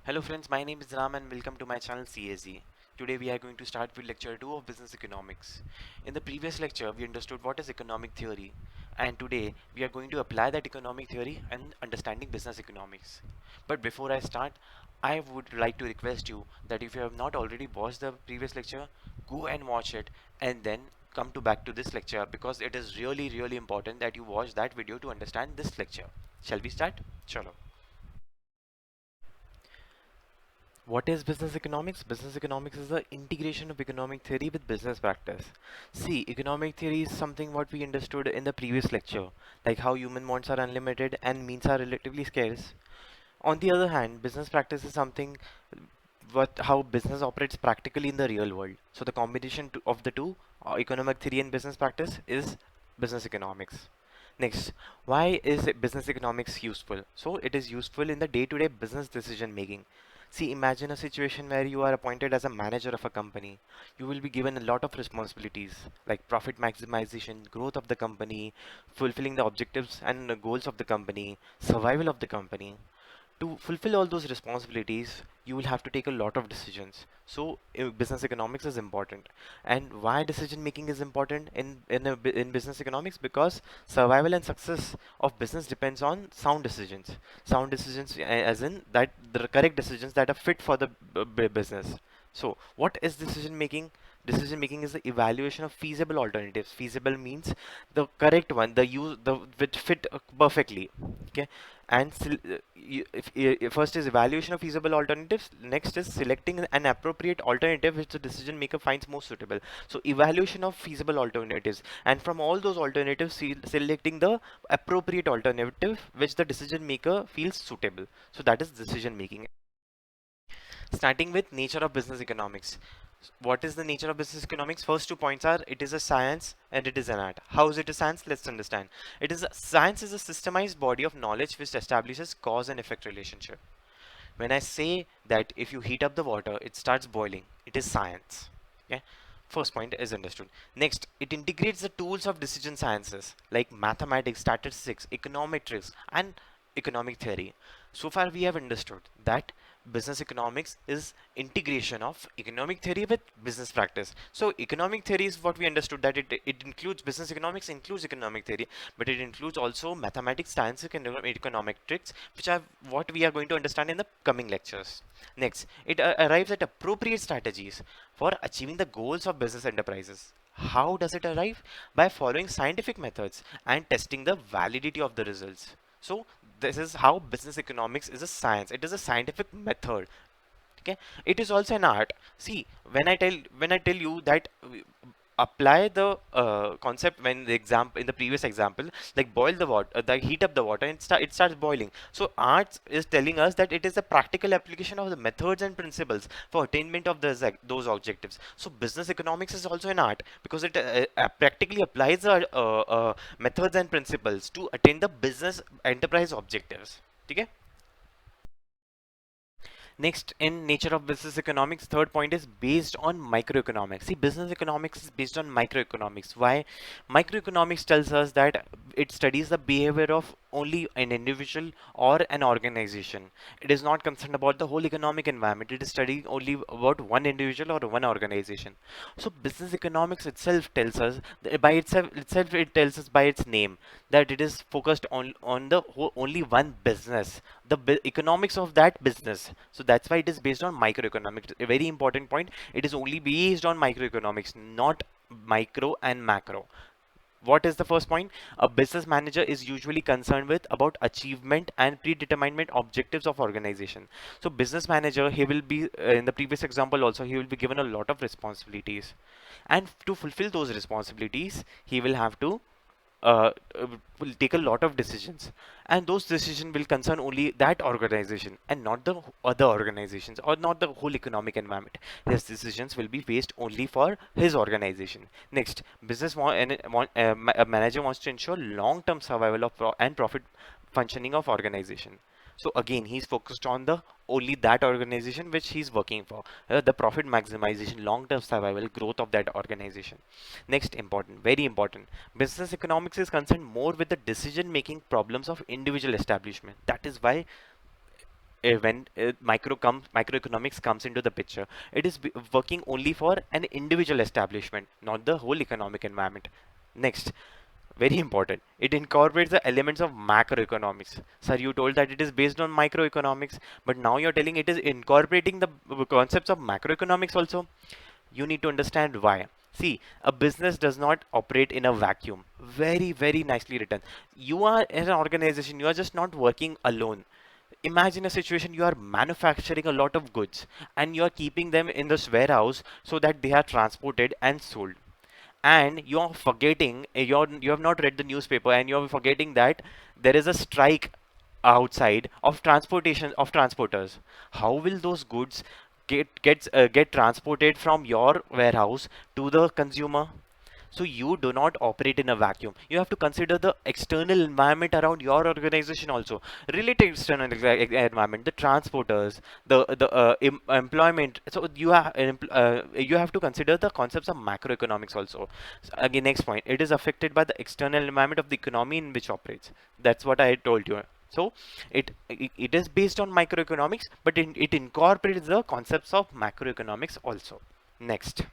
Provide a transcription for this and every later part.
Hello friends, my name is Ram and welcome to my channel CAeasy. Today we are going to start with lecture 2 of business economics. In the previous lecture we understood what is economic theory, and today we are going to apply that economic theory and understanding business economics. But before I start, I would like to request you that if you have not already watched the previous lecture, go and watch it and then come to back to this lecture, because it is really important that you watch that video to understand this lecture. Shall we start? Chalo. What is business economics? Business economics is the integration of economic theory with business practice. See, economic theory is something what we understood in the previous lecture, like how human wants are unlimited and means are relatively scarce. On the other hand, business practice is something what how business operates practically in the real world. So the combination of the two, economic theory and business practice, is business economics. Next, why is business economics useful? So it is useful in the day-to-day business decision making. See, imagine a situation where you are appointed as a manager of a company. You will be given a lot of responsibilities like profit maximization, growth of the company, fulfilling the objectives and the goals of the company, survival of the company. To fulfill all those responsibilities, you will have to take a lot of decisions. So business economics is important. And why decision making is important in business economics? Because survival and success of business depends on sound decisions. Sound decisions, as in that the correct decisions that are fit for the business. So what is decision making? Decision making is the evaluation of feasible alternatives. Feasible means the correct one, the which fit perfectly. Okay, and first is evaluation of feasible alternatives. Next is selecting an appropriate alternative which the decision maker finds most suitable. So evaluation of feasible alternatives, and from all those alternatives, selecting the appropriate alternative which the decision maker feels suitable. So that is decision making. Starting with nature of business economics. What is the nature of business economics? First 2 points are it is a science and it is an art. How is it a science? Let's understand. Science is a systemized body of knowledge which establishes cause and effect relationship. When I say that if you heat up the water, it starts boiling, it is science. Okay. First point is understood. Next, it integrates the tools of decision sciences like mathematics, statistics, econometrics, and economic theory. So far, we have understood that business economics is integration of economic theory with business practice. So economic theory is what we understood, that it includes business economics, includes economic theory, but it includes also mathematics, science, and econometrics, which are what we are going to understand in the coming lectures. Next, it arrives at appropriate strategies for achieving the goals of business enterprises. How does it arrive? By following scientific methods and testing the validity of the results. So this is how business economics is a science. It is a scientific method. Okay, it is also an art. See, when I tell you that apply the concept when the example in the previous example, like boil the water, the heat up the water and it starts boiling. So arts is telling us that it is a practical application of the methods and principles for attainment of those objectives. So business economics is also an art because it practically applies the methods and principles to attain the business enterprise objectives. Okay. Next, in nature of business economics, third point is based on microeconomics. See, business economics is based on microeconomics. Why? Microeconomics tells us that it studies the behavior of only an individual or an organization. It is not concerned about the whole economic environment. It is studying only about one individual or one organization. So business economics itself tells us by itself it tells us by its name that it is focused on the only one business, the economics of that business. So that's why it is based on microeconomics. A very important point. It is only based on microeconomics, not micro and macro. What is the first point? A business manager is usually concerned with about achievement and predetermined objectives of organization. So business manager, he will be in the previous example also, he will be given a lot of responsibilities, and to fulfill those responsibilities he will have to uh, uh, will take a lot of decisions, and those decisions will concern only that organization and not the other organizations or not the whole economic environment. His decisions will be based only for his organization. Next, a manager wants to ensure long-term survival of and profit functioning of organization. So again, he's focused on the only that organization which he's working for, the profit maximization, long-term survival, growth of that organization. Next, important, very important, business economics is concerned more with the decision-making problems of individual establishment. That is why when microeconomics comes into the picture, it is working only for an individual establishment, not the whole economic environment. Next, very important, it incorporates the elements of macroeconomics. Sir, you told that it is based on microeconomics, but now you're telling it is incorporating the concepts of macroeconomics also. You need to understand why. See, a business does not operate in a vacuum. Very, very nicely written. You are, as an organization, you are just not working alone. Imagine a situation, you are manufacturing a lot of goods and you are keeping them in this warehouse so that they are transported and sold. And you're forgetting, you have not read the newspaper and you're forgetting that there is a strike outside of transportation of transporters. How will those goods get transported from your warehouse to the consumer? So you do not operate in a vacuum. You have to consider the external environment around your organization also. Related external environment, the transporters, the employment. So you have to consider the concepts of macroeconomics also. So again, next point, it is affected by the external environment of the economy in which operates. That's what I told you. So it is based on microeconomics, but it incorporates the concepts of macroeconomics also. Next.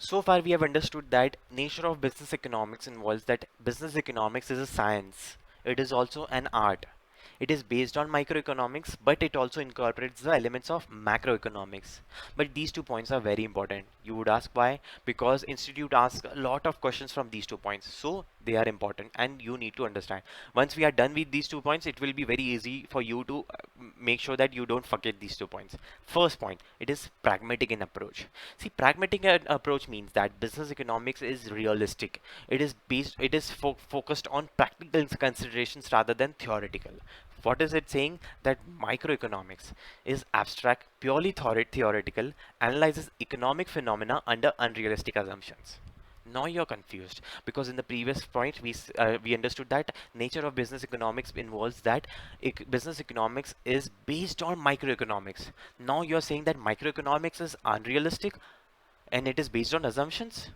So far, we have understood that nature of business economics involves that business economics is a science. It is also an art. It is based on microeconomics, but it also incorporates the elements of macroeconomics. But these 2 points are very important. You would ask why? Because Institute asks a lot of questions from these 2 points. So they are important and you need to understand. Once we are done with these 2 points, it will be very easy for you to make sure that you don't forget these 2 points. First point, it is pragmatic in approach. See, pragmatic approach means that business economics is realistic. It is focused on practical considerations rather than theoretical. What is it saying? That microeconomics is abstract, purely theoretical, analyzes economic phenomena under unrealistic assumptions. Now you're confused because in the previous point we understood that nature of business economics involves that business economics is based on microeconomics. Now you're saying that microeconomics is unrealistic and it is based on assumptions.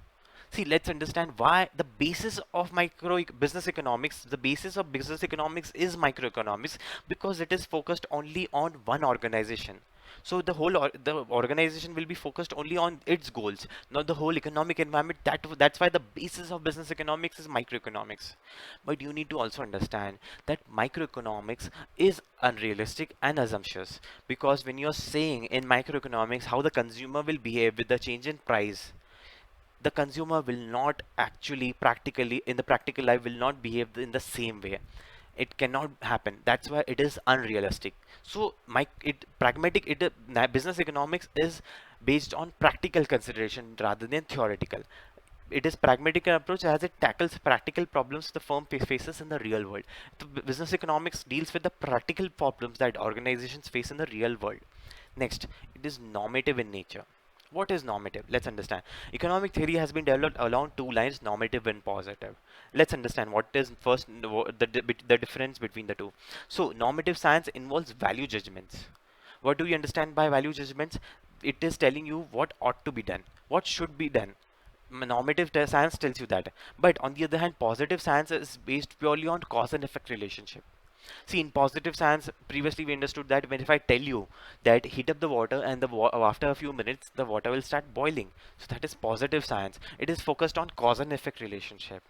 See, let's understand why the basis of the basis of business economics is microeconomics, because it is focused only on one organization. So the organization will be focused only on its goals, not the whole economic environment. That's why the basis of business economics is microeconomics. But you need to also understand that microeconomics is unrealistic and assumptuous, because when you're saying in microeconomics how the consumer will behave with the change in price, the consumer will not actually practically in the practical life will not behave in the same way. It cannot happen. That's why it is unrealistic. So business economics is based on practical consideration rather than theoretical. It is pragmatic approach as it tackles practical problems the firm faces in the real world. The business economics deals with the practical problems that organizations face in the real world. Next, it is normative in nature. What is normative? Let's understand. Economic theory has been developed along two lines, normative and positive. Let's understand what is first the difference between the two. So normative science involves value judgments. What do you understand by value judgments? It is telling you what ought to be done, what should be done. Normative science tells you that. But on the other hand, positive science is based purely on cause and effect relationship. See, in positive science, previously we understood that when if I tell you that heat up the water and after a few minutes the water will start boiling. So that is positive science. It is focused on cause and effect relationship.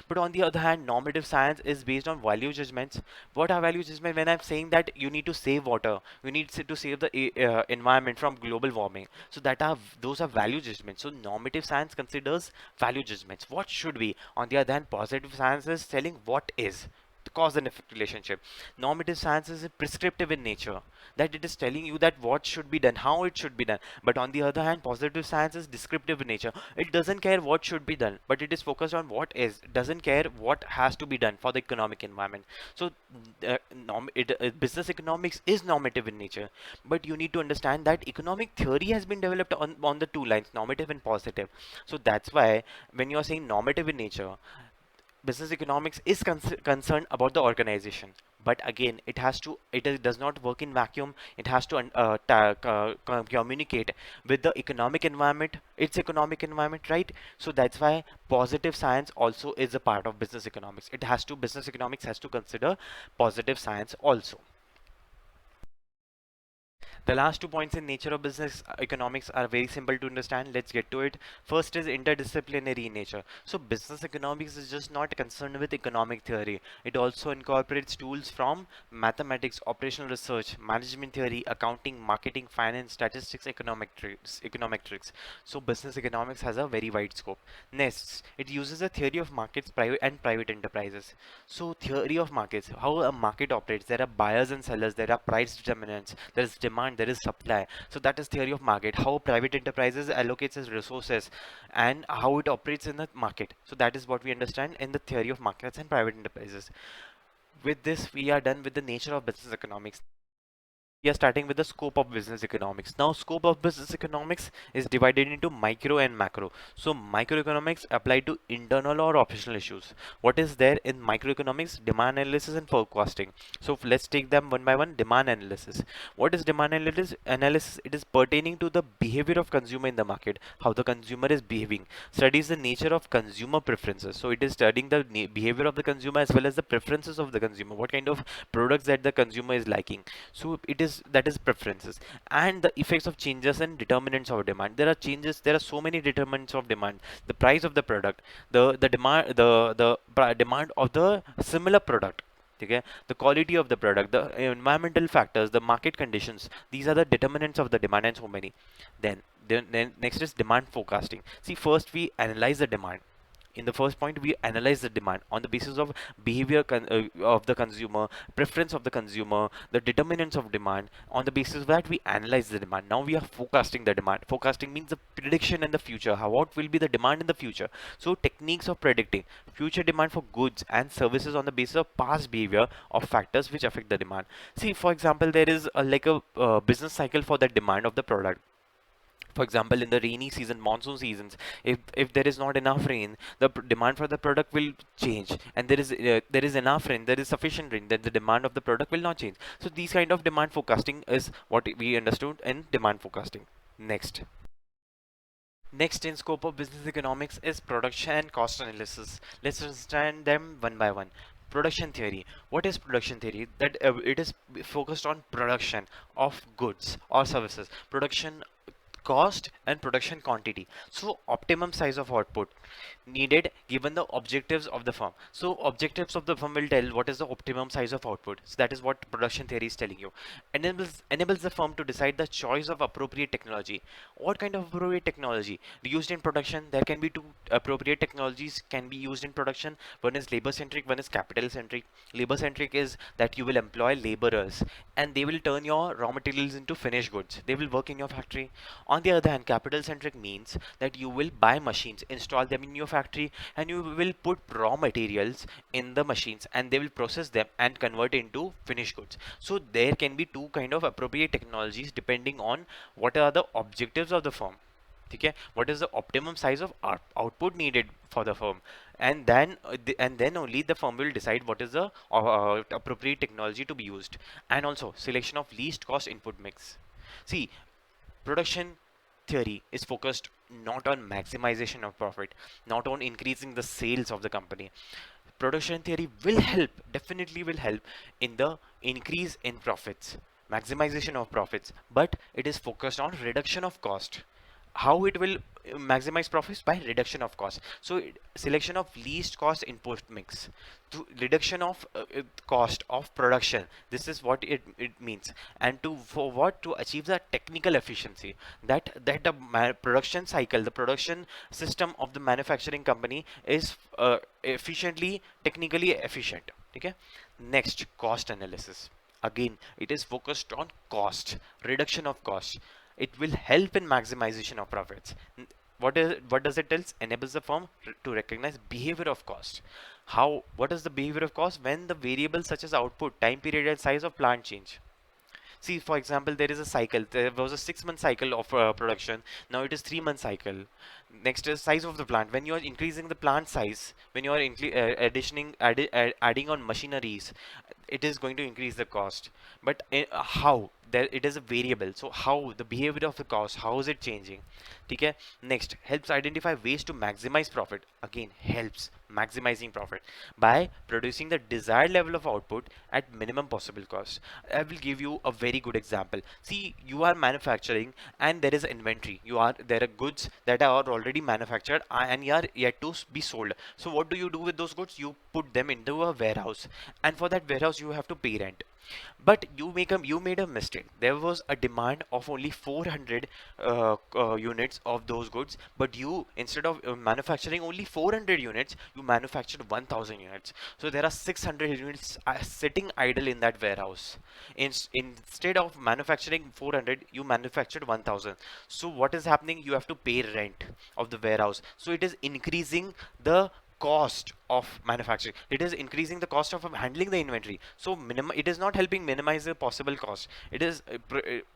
But on the other hand, normative science is based on value judgments. What are value judgments? When I'm saying that you need to save water, you need to save the environment from global warming. So those are value judgments. So normative science considers value judgments. What should be? On the other hand, positive science is telling what is the cause and effect relationship. Normative science is prescriptive in nature, that it is telling you that what should be done, how it should be done. But on the other hand, positive science is descriptive in nature. It doesn't care what should be done, but it is focused on what is. It doesn't care what has to be done for the economic environment. So business economics is normative in nature, but you need to understand that economic theory has been developed on the two lines, normative and positive. So that's why when you're saying normative in nature, business economics is concerned about the organization, but again does not work in vacuum. It has to communicate with the economic environment, its economic environment, right? So that's why positive science also is a part of business economics. Business economics has to consider positive science also. The last 2 points in nature of business economics are very simple to understand. Let's get to it. First is interdisciplinary nature. So business economics is just not concerned with economic theory. It also incorporates tools from mathematics, operational research, management theory, accounting, marketing, finance, statistics, economic tricks. So business economics has a very wide scope. Next, it uses a theory of markets, private enterprises. So theory of markets, how a market operates. There are buyers and sellers, there are price determinants, there is demand, there is supply. So that is theory of market, how private enterprises allocates its resources and how it operates in the market. So that is what we understand in the theory of markets and private enterprises. With this, we are done with the nature of business economics. We are starting with the scope of business economics. Now, scope of business economics is divided into micro and macro. So, microeconomics apply to internal or operational issues. What is there in microeconomics? Demand analysis and forecasting. So, let's take them one by one. Demand analysis. What is demand analysis? It is pertaining to the behavior of consumer in the market, how the consumer is behaving. Studies the nature of consumer preferences. So, it is studying the behavior of the consumer as well as the preferences of the consumer. What kind of products that the consumer is liking. So it is that is preferences and the effects of changes and determinants of demand. There are changes, there are so many determinants of demand. The price of the product, the demand, demand of the similar product. Okay, the quality of the product, the environmental factors, the market conditions, these are the determinants of the demand and so many. Then next is demand forecasting. See, first we analyze the demand. In the first point, we analyze the demand on the basis of behavior of the consumer, preference of the consumer, the determinants of demand. On the basis of that, we analyze the demand. Now we are forecasting the demand. Forecasting means the prediction in the future, how what will be the demand in the future. So techniques of predicting future demand for goods and services on the basis of past behavior of factors which affect the demand. See, for example, there is like a business cycle for the demand of the product. For example, in the rainy season, monsoon seasons, if there is not enough rain, the demand for the product will change, and there is enough rain, there is sufficient rain, then the demand of the product will not change. So these kind of demand forecasting is what we understood in demand forecasting. Next in scope of business economics is production and cost analysis. Let's understand them one by one. Production theory. What is production theory? That it is focused on production of goods or services. Production cost and production quantity. So optimum size of output needed given the objectives of the firm. So objectives of the firm will tell what is the optimum size of output. So that is what production theory is telling you. Enables the firm to decide the choice of appropriate technology. What kind of appropriate technology used in production? There can be two appropriate technologies can be used in production. One is labor centric, one is capital centric. Labor centric is that you will employ laborers and they will turn your raw materials into finished goods. They will work in your factory. On the other hand, capital centric means that you will buy machines, install them in your factory, and you will put raw materials in the machines and they will process them and convert into finished goods. So there can be two kind of appropriate technologies depending on what are the objectives of the firm. Okay, what is the optimum size of output needed for the firm, and then only the firm will decide what is the appropriate technology to be used. And also selection of least cost input mix. See, production theory is focused not on maximization of profit, not on increasing the sales of the company. Production theory will help, definitely will help in the increase in profits, maximization of profits, but it is focused on reduction of cost. How it will maximize profits? By reduction of cost. So selection of least cost input mix to reduction of cost of production. This is what it means. And to for what? To achieve the technical efficiency, that the production cycle, the production system of the manufacturing company is efficiently, technically efficient. Okay, next, cost analysis. Again, it is focused on cost, reduction of cost. It will help in maximization of profits. What does it tell? Enables the firm to recognize behavior of cost. How? What is the behavior of cost? When the variables such as output, time period, and size of plant change. See, for example, there is a cycle. There was a 6-month cycle of production. Now it is 3-month cycle. Next is size of the plant. When you are increasing the plant size, when you are adding on machineries, it is going to increase the cost. But how? there it is a variable. So how the behavior of the cost, how is it changing? Okay. Next, helps identify ways to maximize profit. Again, helps maximizing profit by producing the desired level of output at minimum possible cost. I will give you a very good example. See, you are manufacturing and there is inventory. There are goods that are already manufactured and are yet to be sold. So what do you do with those goods? You put them into a warehouse, and for that warehouse you have to pay rent. But you made a mistake. There was a demand of only 400 units of those goods, but you, instead of manufacturing only 400 units, you manufactured 1000 units. So there are 600 units sitting idle in that warehouse. Instead of manufacturing 400, you manufactured 1000. So what is happening? You have to pay rent of the warehouse. So it is increasing the cost of manufacturing. It is increasing the cost of handling the inventory. So it is not helping minimize the possible cost. It is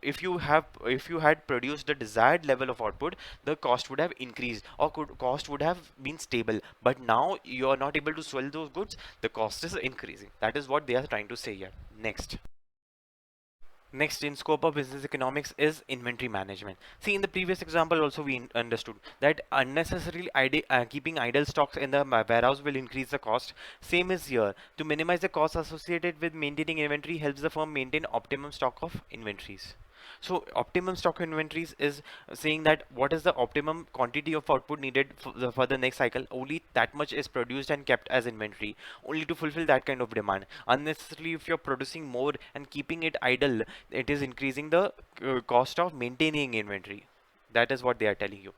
if you had produced the desired level of output, the cost would have increased, or cost would have been stable. But now you are not able to sell those goods, the cost is increasing. That is what they are trying to say here. Next in scope of business economics is inventory management. See, in the previous example also we understood that unnecessarily keeping idle stocks in the warehouse will increase the cost. Same is here. To minimize the cost associated with maintaining inventory helps the firm maintain optimum stock of inventories. So optimum stock inventories is saying that what is the optimum quantity of output needed for the next cycle. Only that much is produced and kept as inventory, only to fulfill that kind of demand. Unnecessarily, if you're producing more and keeping it idle, it is increasing the cost of maintaining inventory. That is what they are telling you.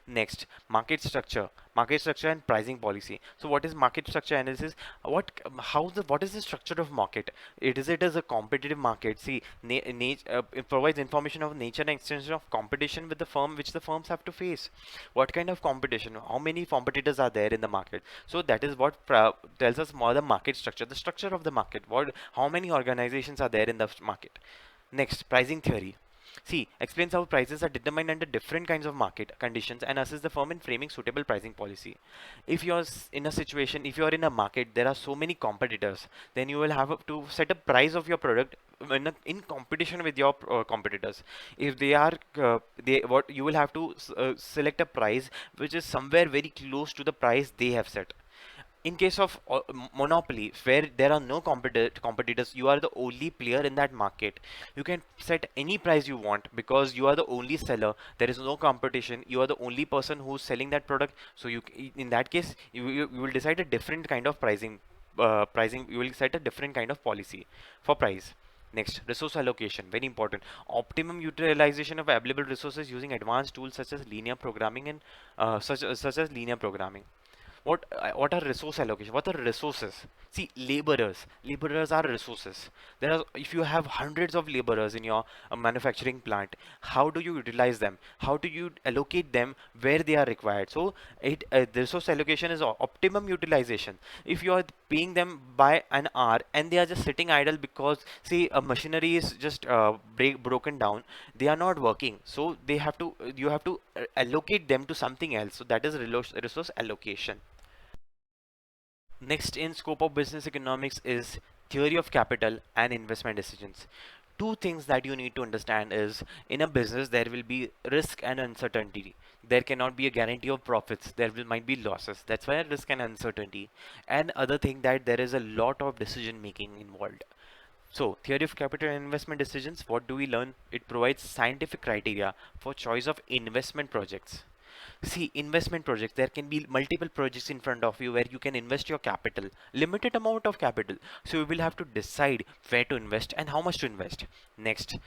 Next, market structure and pricing policy. So what is market structure analysis? What is the structure of market? It is a competitive market. See, it provides information of nature and extension of competition with the firm, which the firms have to face. What kind of competition? How many competitors are there in the market? So that is what tells us more the market structure, the structure of the market. How many organizations are there in the market? Next, pricing theory. See, explains how prices are determined under different kinds of market conditions and assists the firm in framing suitable pricing policy. If you're in a situation, if you're in a market, there are so many competitors, then you will have to set a price of your product in competition with your competitors. If they are, what you will have to select a price which is somewhere very close to the price they have set. In case of monopoly, where there are no competitors, you are the only player in that market. You can set any price you want because you are the only seller. There is no competition. You are the only person who's selling that product. So in that case, you will decide a different kind of pricing. You will set a different kind of policy for price. Next, resource allocation, very important. Optimum utilization of available resources using advanced tools such as linear programming and such as linear programming. What are resource allocation? What are resources? See, laborers are resources. If you have hundreds of laborers in your manufacturing plant, how do you utilize them? How do you allocate them where they are required? So the resource allocation is optimum utilization. If you are paying them by an hour and they are just sitting idle because see a machinery is just broken down, they are not working, so you have to allocate them to something else. So that is resource allocation. Next in scope of business economics is theory of capital and investment decisions. Two things that you need to understand is in a business there will be risk and uncertainty. There cannot be a guarantee of profits. Might be losses. That's why risk and uncertainty. And other thing that there is a lot of decision making involved. So, theory of capital and investment decisions, what do we learn? It provides scientific criteria for choice of investment projects. See, investment projects, there can be multiple projects in front of you where you can invest your capital, limited amount of capital. So you will have to decide where to invest and how much to invest. Next,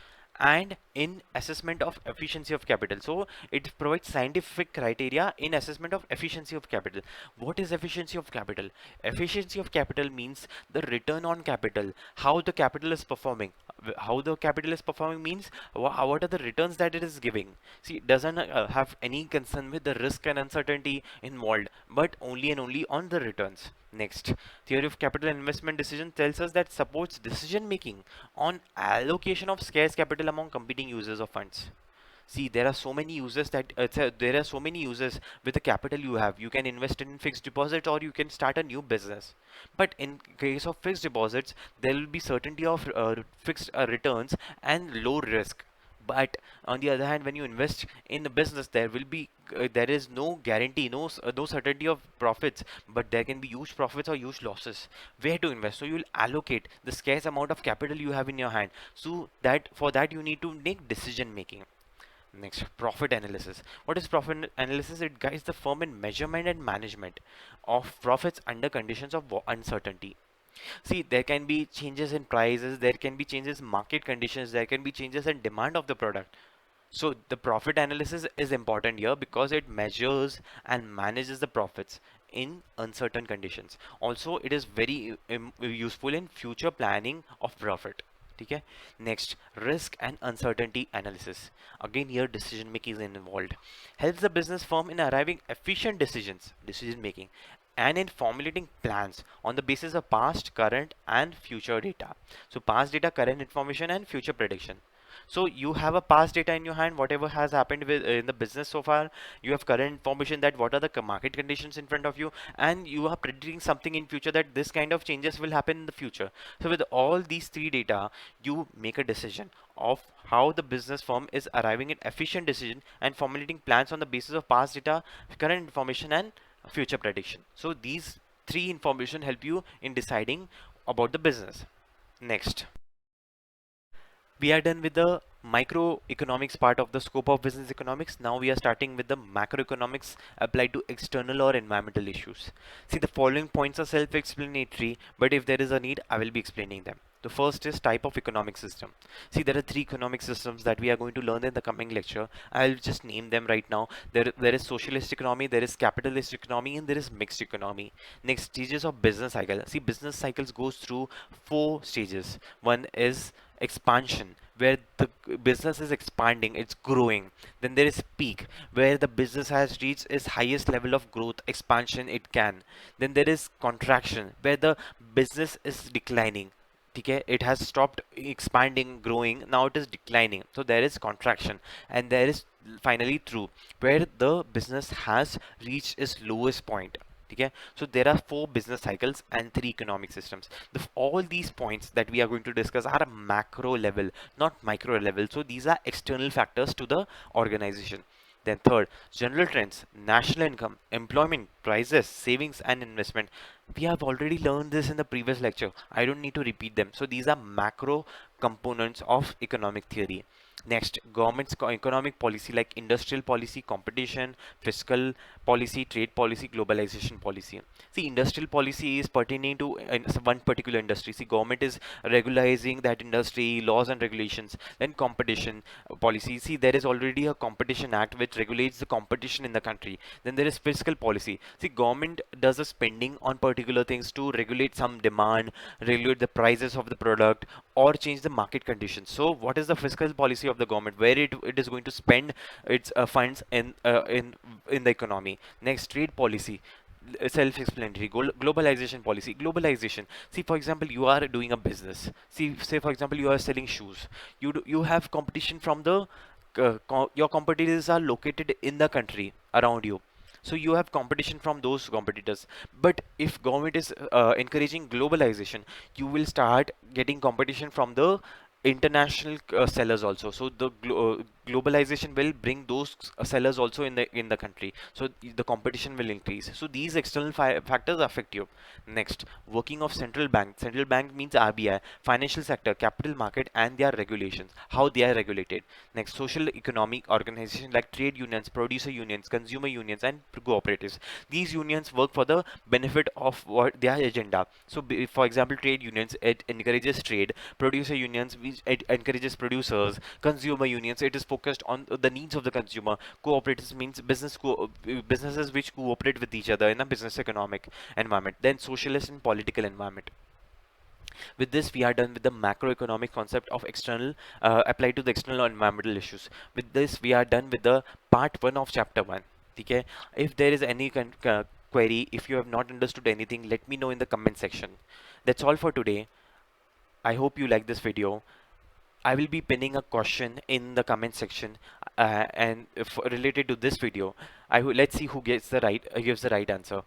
and in assessment of efficiency of capital. So it provides scientific criteria in assessment of efficiency of capital. What is efficiency of capital? Efficiency of capital means the return on capital, how the capital is performing. How the capital is performing means what are the returns that it is giving. See, it doesn't have any concern with the risk and uncertainty involved, but only and only on the returns. Next, theory of capital and investment decision tells us that supports decision making on allocation of scarce capital among competing users of funds. See, there are so many uses that there are so many uses with the capital you have. You can invest in fixed deposit or you can start a new business. But in case of fixed deposits, there will be certainty of fixed returns and low risk. But on the other hand, when you invest in a business, there is no guarantee, no certainty of profits, but there can be huge profits or huge losses. Where to invest? So you will allocate the scarce amount of capital you have in your hand. So that for that you need to make decision making. Next, profit analysis. What is profit analysis? It guides the firm in measurement and management of profits under conditions of uncertainty. See, there can be changes in prices, there can be changes in market conditions, there can be changes in demand of the product. So the profit analysis is important here because it measures and manages the profits in uncertain conditions. Also, it is very useful in future planning of profit. Okay. Next, risk and uncertainty analysis. Again, here decision making is involved. Helps the business firm in arriving efficient decision making, and in formulating plans on the basis of past, current, and future data. So past data, current information, and future prediction. So you have a past data in your hand, whatever has happened with in the business so far. You have current information that what are the market conditions in front of you, and you are predicting something in future that this kind of changes will happen in the future. So with all these three data, you make a decision of how the business firm is arriving at efficient decision and formulating plans on the basis of past data, current information, and future prediction. So these three information help you in deciding about the business. Next, we are done with the microeconomics part of the scope of business economics. Now we are starting with the macroeconomics applied to external or environmental issues. See, the following points are self-explanatory, but if there is a need, I will be explaining them. The first is type of economic system. See, there are three economic systems that we are going to learn in the coming lecture. I'll just name them right now. There is socialist economy, there is capitalist economy, and there is mixed economy. Next, stages of business cycle. See, business cycles goes through four stages. One is expansion, where the business is expanding, it's growing. Then there is peak, where the business has reached its highest level of growth expansion it can. Then there is contraction, where the business is declining. Okay, it has stopped expanding, growing, now it is declining, so there is contraction. And there is finally true, where the business has reached its lowest point. Okay, so there are four business cycles and three economic systems. All these points that we are going to discuss are a macro level, not micro level. So these are external factors to the organization. Then third, general trends, national income, employment, prices, savings, and investment. We have already learned this in the previous lecture. I don't need to repeat them. So these are macro components of economic theory. Next, government's economic policy like industrial policy, competition, fiscal policy, trade policy, globalization policy. See, industrial policy is pertaining to one particular industry. See, government is regularizing that industry, laws and regulations. Then competition policy. See, there is already a competition act which regulates the competition in the country. Then there is fiscal policy. See, government does a spending on particular things to regulate some demand, regulate the prices of the product, or change the market conditions. So what is the fiscal policy of the government, where it is going to spend its funds in the economy? Next, trade policy, self-explanatory. Globalization policy, globalization. See, for example, you are doing a business. See, say for example, you are selling shoes. You have competition from the your competitors are located in the country around you, so you have competition from those competitors. But if government is encouraging globalization, you will start getting competition from the international sellers also. So the globalization will bring those sellers also in the country, so the competition will increase. So these external factors affect you. Next, working of central bank. Central bank means RBI, financial sector, capital market, and their regulations, how they are regulated. Next, social economic organization like trade unions, producer unions, consumer unions, and cooperatives. These unions work for the benefit of what their agenda. So for example, trade unions, it encourages trade. Producer unions, which it encourages producers. Consumer unions, it is focused on the needs of the consumer. Cooperatives means businesses which cooperate with each other in a business economic environment. Then socialist and political environment. With this, we are done with the macroeconomic concept of external applied to the external environmental issues. With this, we are done with the part 1 of chapter 1. Okay, if there is any query, if you have not understood anything, let me know in the comment section. That's all for today. I hope you like this video. I will be pinning a question in the comment section. and if related to this video, let's see who gets the right gives the right answer.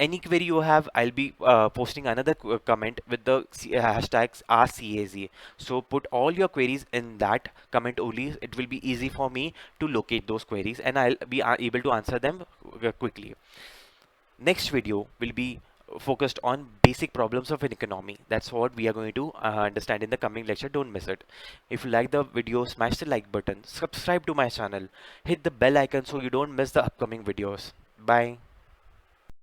Any query you have, I'll be posting another comment with the hashtags #CAeasy. So put all your queries in that comment only. It will be easy for me to locate those queries, and I'll be able to answer them quickly. Next video will be focused on basic problems of an economy. That's what we are going to understand in the coming lecture. Don't miss it. If you like the video, smash the like button, subscribe to my channel, hit the bell icon so you don't miss the upcoming videos. Bye.